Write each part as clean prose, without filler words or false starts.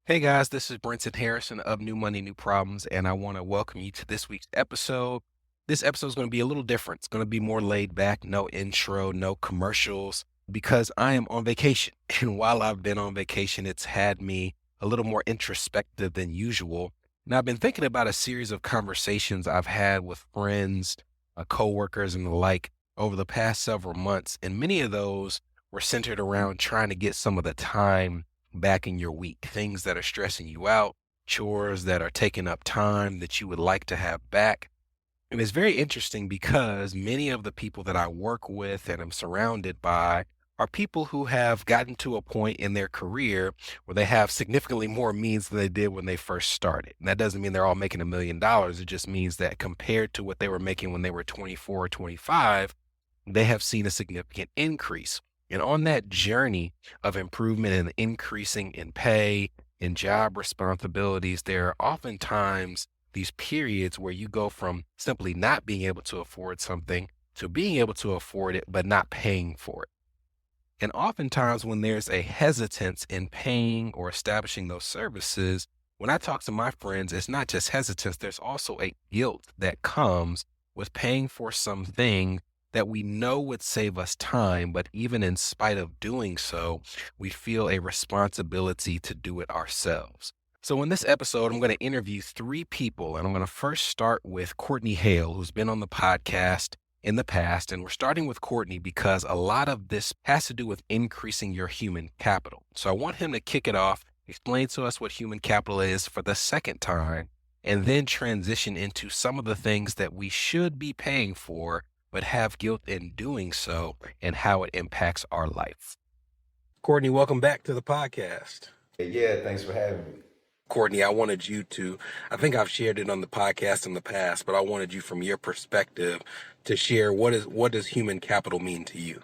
Hey guys, this is Brenton Harrison of New Money, New Problems, and I want to welcome you to this week's episode. This episode is going to be a little different. It's going to be more laid back, no intro, no commercials, because I am on vacation. And while I've been on vacation, it's had me a little more introspective than usual. And I've been thinking about a series of conversations I've had with friends, coworkers, and the like over the past several months. And many of those were centered around trying to get some of the time back in your week, things that are stressing you out, chores that are taking up time that you would like to have back. And it's very interesting because many of the people that I work with and am surrounded by are people who have gotten to a point in their career where they have significantly more means than they did when they first started. And that doesn't mean they're all making $1 million. It just means that compared to what they were making when they were 24 or 25, they have seen a significant increase. And on that journey of improvement and increasing in pay and job responsibilities, there are oftentimes these periods where you go from simply not being able to afford something to being able to afford it, but not paying for it. And oftentimes, when there's a hesitance in paying or establishing those services, when I talk to my friends, it's not just hesitance, there's also a guilt that comes with paying for something that we know would save us time, but even in spite of doing so, we feel a responsibility to do it ourselves. So, in this episode, I'm going to interview three people, and I'm going to first start with Courtney Hale, who's been on the podcast in the past. And we're starting with Courtney because a lot of this has to do with increasing your human capital. So I want him to kick it off, explain to us what human capital is for the second time, and then transition into some of the things that we should be paying for, but have guilt in doing so and how it impacts our life. Courtney, welcome back to the podcast. Yeah, thanks for having me. Courtney, I wanted you to, I think I've shared it on the podcast in the past, but I wanted you from your perspective to share what does human capital mean to you?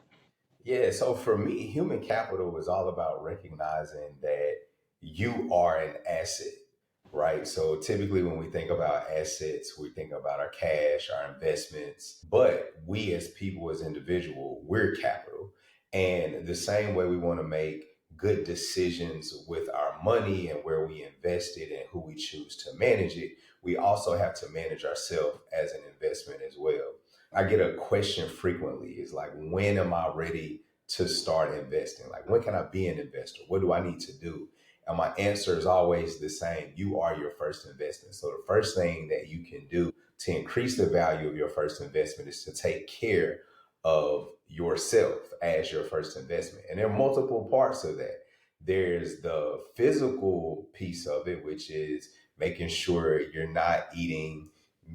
Yeah, so for me, human capital is all about recognizing that you are an asset, right? So typically when we think about assets, we think about our cash, our investments, but we as people, as individual, we're capital. And the same way we want to make good decisions with our money and where we invest it and who we choose to manage it, we also have to manage ourselves as an investment as well. I get a question frequently is like, when am I ready to start investing? Like, when can I be an investor? What do I need to do? And my answer is always the same. You are your first investment. So the first thing that you can do to increase the value of your first investment is to take care of yourself as your first investment. And there are multiple parts of that. There's the physical piece of it, which is making sure you're not eating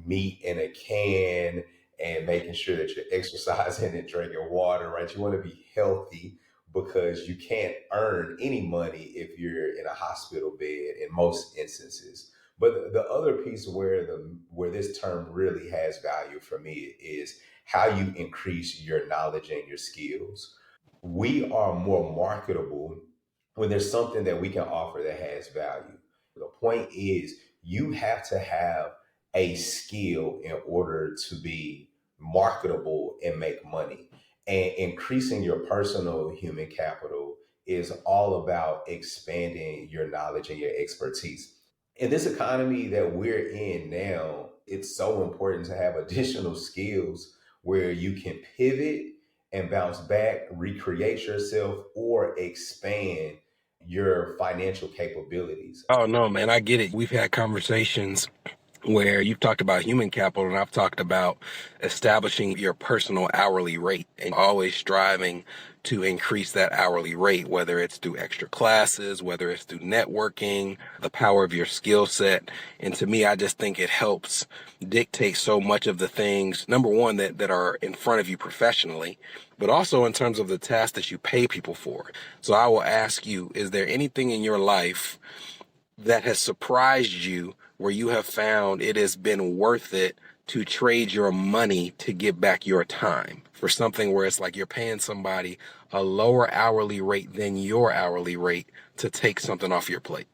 meat in a can and making sure that you're exercising and drinking water, right? You want to be healthy because you can't earn any money if you're in a hospital bed in most instances. But the other piece where this term really has value for me is how you increase your knowledge and your skills. We are more marketable when there's something that we can offer that has value. The point is, you have to have a skill in order to be marketable and make money. And increasing your personal human capital is all about expanding your knowledge and your expertise. In this economy that we're in now, it's so important to have additional skills where you can pivot and bounce back, recreate yourself, or expand your financial capabilities. Oh no, man, I get it. We've had conversations where you've talked about human capital and I've talked about establishing your personal hourly rate and always striving to increase that hourly rate, whether it's through extra classes, whether it's through networking, the power of your skill set. And to me, I just think it helps dictate so much of the things, number one, that are in front of you professionally, but also in terms of the tasks that you pay people for. So I will ask you, is there anything in your life that has surprised you where you have found it has been worth it to trade your money to get back your time for something where it's like you're paying somebody a lower hourly rate than your hourly rate to take something off your plate?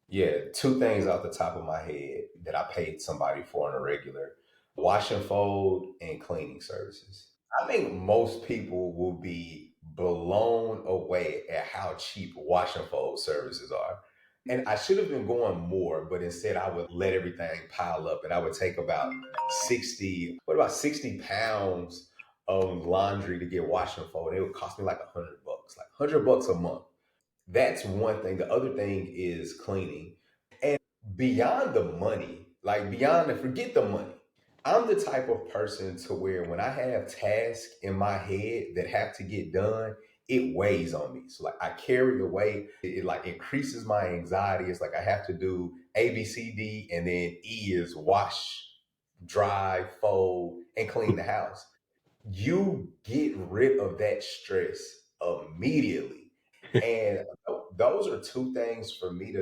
Yeah, two things off the top of my head that I paid somebody for on a regular: wash and fold and cleaning services. I think most people will be blown away at how cheap wash and fold services are. And I should have been going more, but instead I would let everything pile up and I would take about 60 pounds of laundry to get washed and folded. It would cost me like $100, like $100 a month. That's one thing. The other thing is cleaning. And beyond the money, like beyond the forget the money. I'm the type of person to where when I have tasks in my head that have to get done, it weighs on me. So like I carry the weight. It like increases my anxiety. It's like I have to do A, B, C, D, and then E is wash, dry, fold, and clean the house. You get rid of that stress immediately. And those are two things for me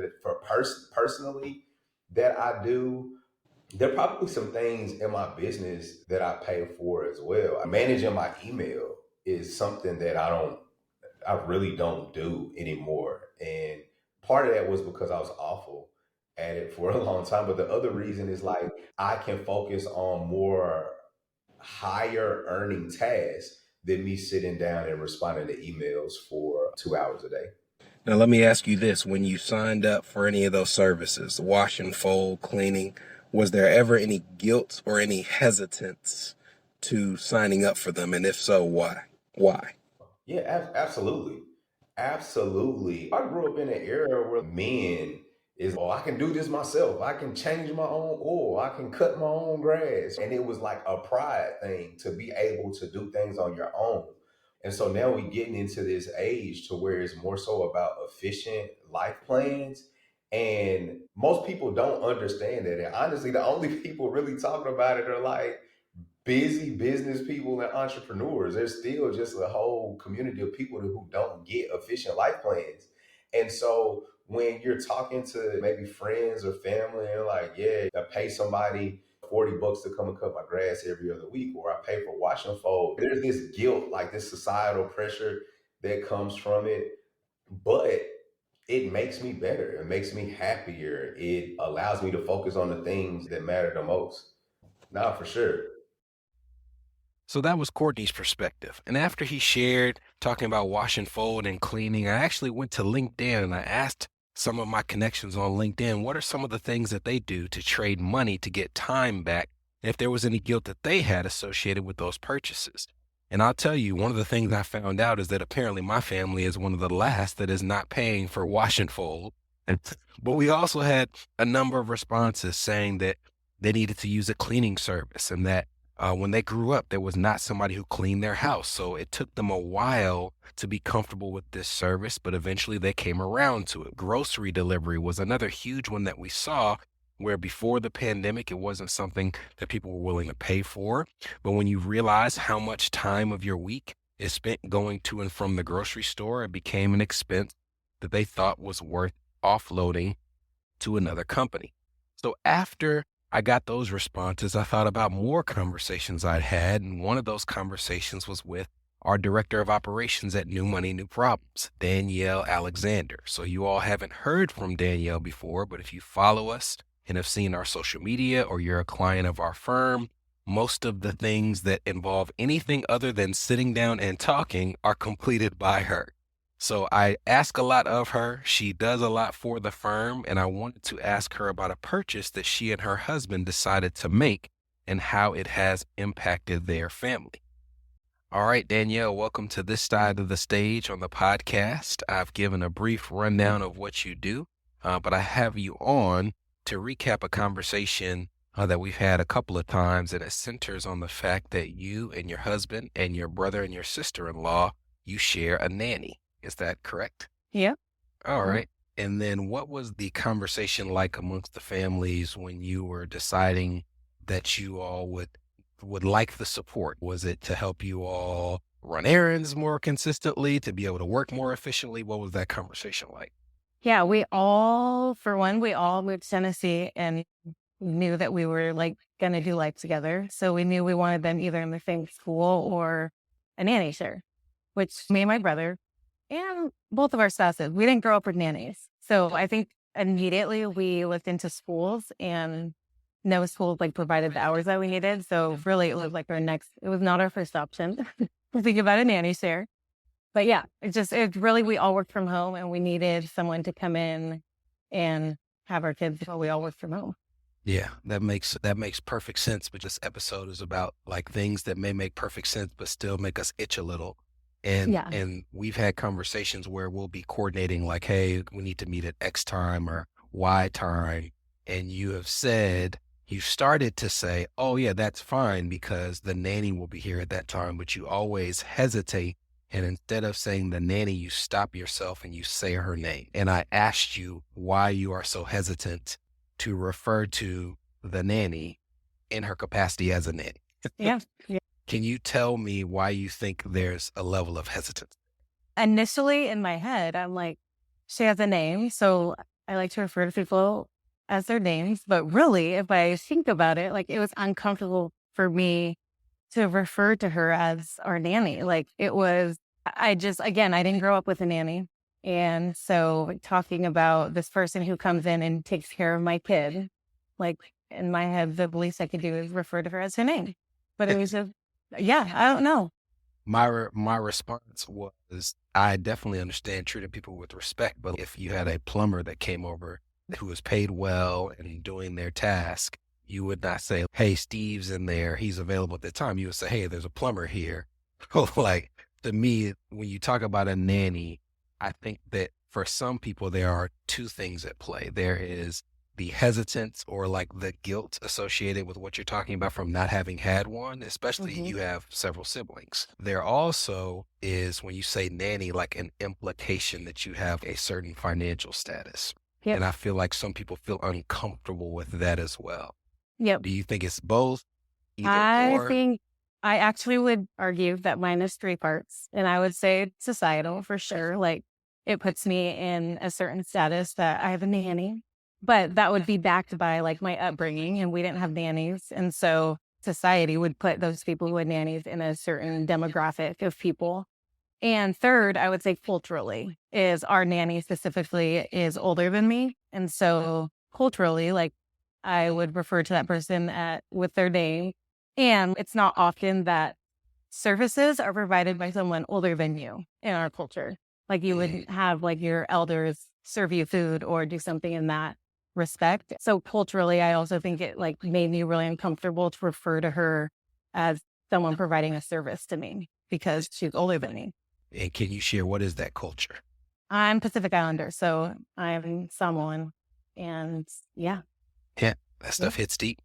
personally that I do. There are probably some things in my business that I pay for as well. Managing my email is something that I really don't do anymore. And part of that was because I was awful at it for a long time. But the other reason is like I can focus on more higher earning tasks than me sitting down and responding to emails for 2 hours a day. Now, let me ask you this. When you signed up for any of those services, wash and fold, cleaning, was there ever any guilt or any hesitance to signing up for them? And if so, why? Why? Yeah, absolutely. Absolutely. I grew up in an era where men is, oh, I can do this myself. I can change my own oil. I can cut my own grass. And it was like a pride thing to be able to do things on your own. And so now we're getting into this age to where it's more so about efficient life plans. And most people don't understand that. And honestly, the only people really talking about it are like busy business people and entrepreneurs. There's still just a whole community of people who don't get efficient life plans. And so when you're talking to maybe friends or family and like, yeah, I pay somebody $40 to come and cut my grass every other week, or I pay for wash and fold, there's this guilt, like this societal pressure that comes from it. But it makes me better. It makes me happier. It allows me to focus on the things that matter the most. Nah, for sure. So that was Courtney's perspective. And after he shared talking about wash and fold and cleaning, I actually went to LinkedIn and I asked some of my connections on LinkedIn, what are some of the things that they do to trade money to get time back? And if there was any guilt that they had associated with those purchases. And I'll tell you, one of the things I found out is that apparently my family is one of the last that is not paying for wash and fold. And, but we also had a number of responses saying that they needed to use a cleaning service and that when they grew up, there was not somebody who cleaned their house. So it took them a while to be comfortable with this service, but eventually they came around to it. Grocery delivery was another huge one that we saw where before the pandemic, it wasn't something that people were willing to pay for. But when you realize how much time of your week is spent going to and from the grocery store, it became an expense that they thought was worth offloading to another company. So after I got those responses, I thought about more conversations I'd had. And one of those conversations was with our director of operations at New Money, New Problems, Danielle Alexander. So you all haven't heard from Danielle before, but if you follow us and have seen our social media or you're a client of our firm, most of the things that involve anything other than sitting down and talking are completed by her. So I ask a lot of her. She does a lot for the firm, and I wanted to ask her about a purchase that she and her husband decided to make and how it has impacted their family. All right, Danielle, welcome to this side of the stage on the podcast. I've given a brief rundown of what you do, but I have you on to recap a conversation that we've had a couple of times, and it centers on the fact that you and your husband and your brother and your sister-in-law, you share a nanny. Is that correct? Yep. All Mhm. right. And then what was the conversation like amongst the families when you were deciding that you all would like the support? Was it to help you all run errands more consistently, to be able to work more efficiently? What was that conversation like? Yeah, we all moved to Tennessee and knew that we were like gonna do life together. So we knew we wanted them either in the same school or a nanny share, which me and my brother and both of our spouses, we didn't grow up with nannies. So I think immediately we looked into schools and no schools like provided the hours that we needed. So really it was like it was not our first option to think about a nanny share. But yeah, it really, we all worked from home and we needed someone to come in and have our kids while we all work from home. Yeah, that makes perfect sense. But this episode is about like things that may make perfect sense, but still make us itch a little. And Yeah. and we've had conversations where we'll be coordinating like, hey, we need to meet at X time or Y time. And you started to say, oh yeah, that's fine because the nanny will be here at that time, but you always hesitate. And instead of saying the nanny, you stop yourself and you say her name. And I asked you why you are so hesitant to refer to the nanny in her capacity as a nanny. Yeah. Yeah. Can you tell me why you think there's a level of hesitance? Initially in my head, I'm like, she has a name. So I like to refer to people as their names. But really, if I think about it, like it was uncomfortable for me to refer to her as our nanny. Like it was, I just, again, I didn't grow up with a nanny. And so talking about this person who comes in and takes care of my kid, like in my head, the least I could do is refer to her as her name. But it was just, yeah, I don't know. My response was, I definitely understand treating people with respect, but if you had a plumber that came over who was paid well and doing their task, you would not say, hey, Steve's in there, he's available at the time. You would say, hey, there's a plumber here. Like, to me, when you talk about a nanny, I think that for some people, there are two things at play. There is the hesitance or like the guilt associated with what you're talking about from not having had one, especially Hmm. you have several siblings. There also is, when you say nanny, like an implication that you have a certain financial status. Yep. And I feel like some people feel uncomfortable with that as well. Yep. Do you think it's both, either I or? think I actually would argue that mine is three parts. And I would say societal for sure. Like it puts me in a certain status that I have a nanny, but that would be backed by like my upbringing and we didn't have nannies. And so society would put those people who had nannies in a certain demographic of people. And third, I would say culturally is our nanny specifically is older than me. And so culturally, like I would refer to that person with their name. And it's not often that services are provided by someone older than you in our culture. Like you would have like your elders serve you food or do something in that respect. So culturally, I also think it like made me really uncomfortable to refer to her as someone providing a service to me because she's older than me. And can you share what is that culture? I'm Pacific Islander, so I'm Samoan. And yeah. Yeah, that stuff hits deep.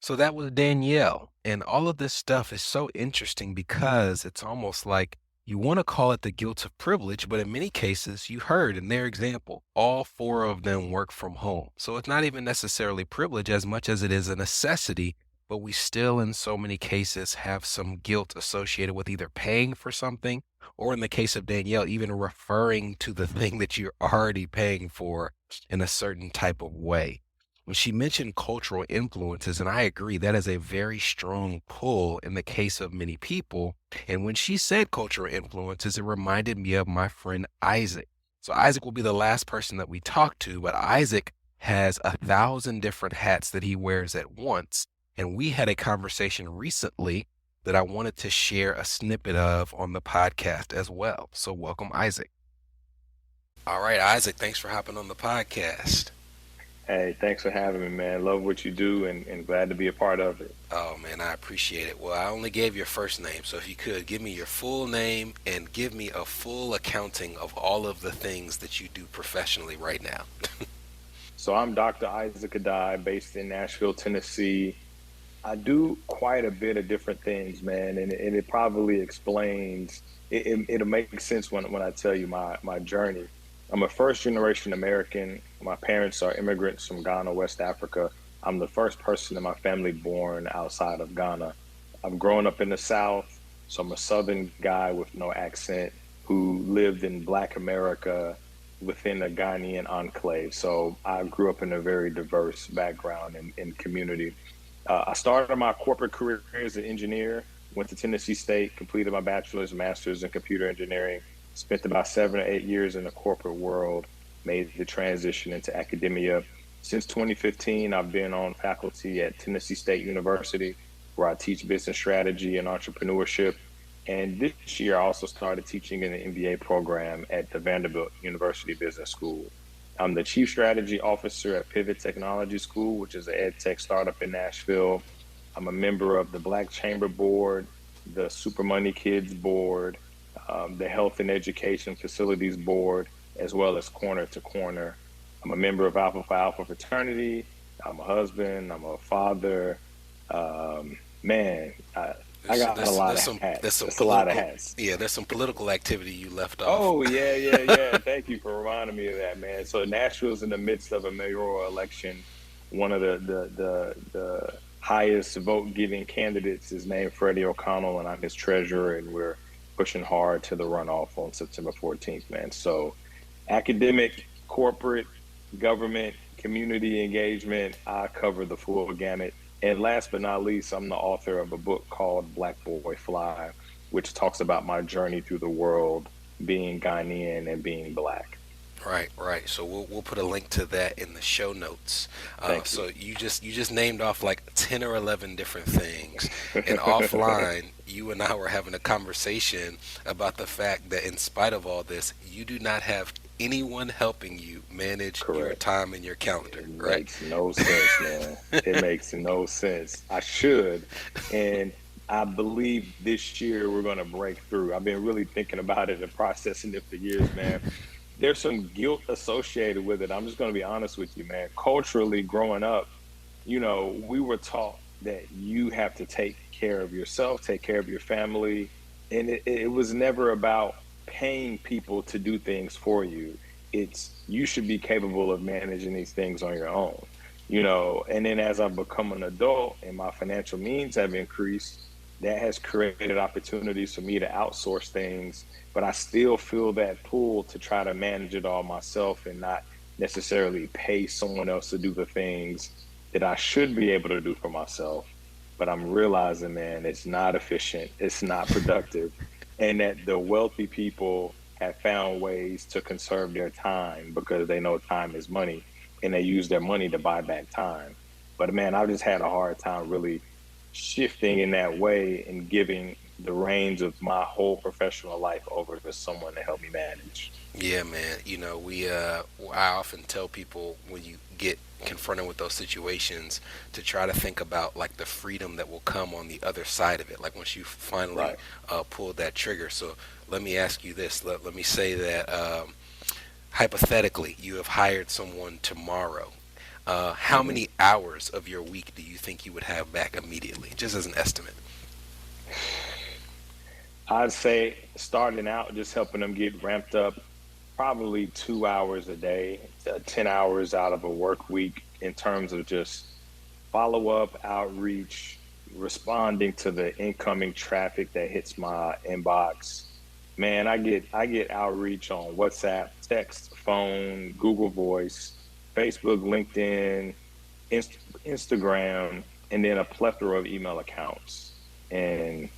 So that was Danielle. And all of this stuff is so interesting because it's almost like you want to call it the guilt of privilege, but in many cases, you heard in their example, all four of them work from home. So it's not even necessarily privilege as much as it is a necessity, but we still, in so many cases, have some guilt associated with either paying for something or, in the case of Danielle, even referring to the thing that you're already paying for in a certain type of way. When she mentioned cultural influences, and I agree, that is a very strong pull in the case of many people. And when she said cultural influences, it reminded me of my friend Isaac. So Isaac will be the last person that we talk to, but Isaac has 1,000 different hats that he wears at once. And we had a conversation recently that I wanted to share a snippet of on the podcast as well. So welcome, Isaac. All right, Isaac, thanks for hopping on the podcast. Hey, thanks for having me, man. Love what you do and glad to be a part of it. Oh man, I appreciate it. Well, I only gave your first name, so if you could give me your full name and give me a full accounting of all of the things that you do professionally right now. So I'm Dr. Isaac Adai, based in Nashville, Tennessee. I do quite a bit of different things, man, and it probably explains, it'll make sense when I tell you my journey. I'm a first generation American. My parents are immigrants from Ghana, West Africa. I'm the first person in my family born outside of Ghana. I've grown up in the South, so I'm a Southern guy with no accent who lived in Black America within a Ghanaian enclave. So I grew up in a very diverse background and community. I started my corporate career as an engineer, went to Tennessee State, completed my bachelor's, master's in computer engineering, spent about 7 or 8 years in the corporate world, made the transition into academia. Since 2015, I've been on faculty at Tennessee State University, where I teach business strategy and entrepreneurship. And this year, I also started teaching in the MBA program at the Vanderbilt University Business School. I'm the Chief Strategy Officer at Pivot Technology School, which is an ed tech startup in Nashville. I'm a member of the Black Chamber Board, the Super Money Kids Board, the Health and Education Facilities Board, as well as Corner to Corner. I'm a member of Alpha Phi Alpha Fraternity. I'm a husband. I'm a father. Man, I got a lot of hats. That's a lot of hats. Yeah, there's some political activity you left off. Oh, yeah. Thank you for reminding me of that, man. So Nashville's in the midst of a mayoral election. One of the highest vote-giving candidates is named Freddie O'Connell, and I'm his treasurer, and we're pushing hard to the runoff on September 14th, man. So academic, corporate, government, community engagement, I cover the full gamut. And last but not least, I'm the author of a book called Black Boy Fly, which talks about my journey through the world being Ghanaian and being Black. Right. So we'll put a link to that in the show notes. So you just named off like 10 or 11 different things, and offline, you and I were having a conversation about the fact that in spite of all this, you do not have anyone helping you manage your time and your calendar. It makes no sense, man. It makes no sense. I should, and I believe this year we're going to break through. I've been really thinking about it and processing it for years, man. There's some guilt associated with it. I'm just going to be honest with you, man. Culturally, growing up, we were taught that you have to take care of yourself, take care of your family. And it was never about paying people to do things for you. It's you should be capable of managing these things on your own, and then as I've become an adult and my financial means have increased, that has created opportunities for me to outsource things, but I still feel that pull to try to manage it all myself and not necessarily pay someone else to do the things that I should be able to do for myself. But I'm realizing, man, it's not efficient, it's not productive, and that the wealthy people have found ways to conserve their time because they know time is money, and they use their money to buy back time. But man, I've just had a hard time really shifting in that way and giving the reins of my whole professional life over to someone to help me manage. Yeah, man. I often tell people when you get confronted with those situations to try to think about like the freedom that will come on the other side of it. Like once you finally pulled that trigger. So let me ask you this. Let me say that hypothetically, you have hired someone tomorrow. How many hours of your week do you think you would have back immediately, just as an estimate? I'd say starting out, just helping them get ramped up, probably 2 hours a day, 10 hours out of a work week in terms of just follow-up, outreach, responding to the incoming traffic that hits my inbox. Man, I get outreach on WhatsApp, text, phone, Google Voice, Facebook, LinkedIn, Instagram, and then a plethora of email accounts. And,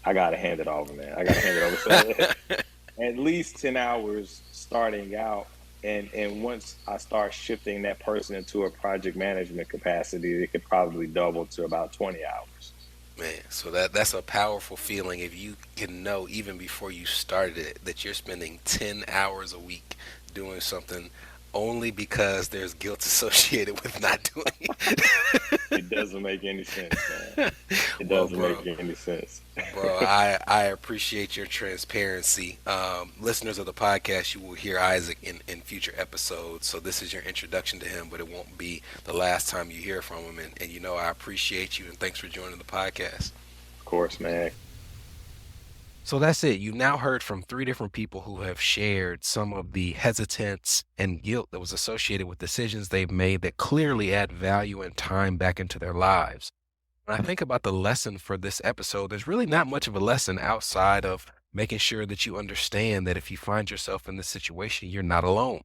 I got to hand it over, man. I got to hand it over. So at least 10 hours starting out. And once I start shifting that person into a project management capacity, it could probably double to about 20 hours. Man, so that's a powerful feeling if you can know even before you started it that you're spending 10 hours a week doing something only because there's guilt associated with not doing it. It doesn't make any sense, man. It doesn't make any sense. Bro, I appreciate your transparency. Listeners of the podcast, you will hear Isaac in future episodes. So this is your introduction to him, but it won't be the last time you hear from him. And I appreciate you, and thanks for joining the podcast. Of course, man. So that's it. You've now heard from 3 different people who have shared some of the hesitance and guilt that was associated with decisions they've made that clearly add value and time back into their lives. When I think about the lesson for this episode, there's really not much of a lesson outside of making sure that you understand that if you find yourself in this situation, you're not alone.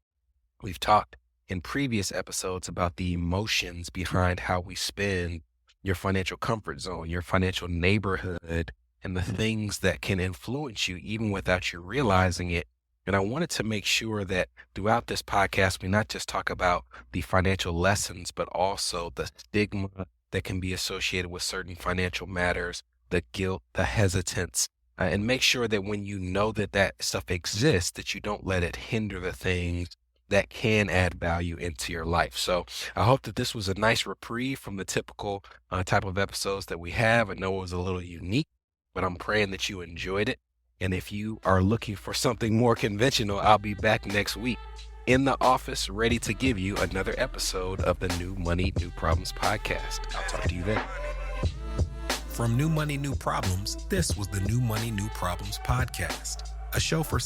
We've talked in previous episodes about the emotions behind how we spend, your financial comfort zone, your financial neighborhood, and the things that can influence you even without you realizing it. And I wanted to make sure that throughout this podcast, we not just talk about the financial lessons, but also the stigma that can be associated with certain financial matters, the guilt, the hesitance, and make sure that when you know that that stuff exists, that you don't let it hinder the things that can add value into your life. So I hope that this was a nice reprieve from the typical type of episodes that we have. I know it was a little unique, but I'm praying that you enjoyed it. And if you are looking for something more conventional, I'll be back next week in the office, ready to give you another episode of the New Money, New Problems podcast. I'll talk to you then. From New Money, New Problems, this was the New Money, New Problems podcast, a show for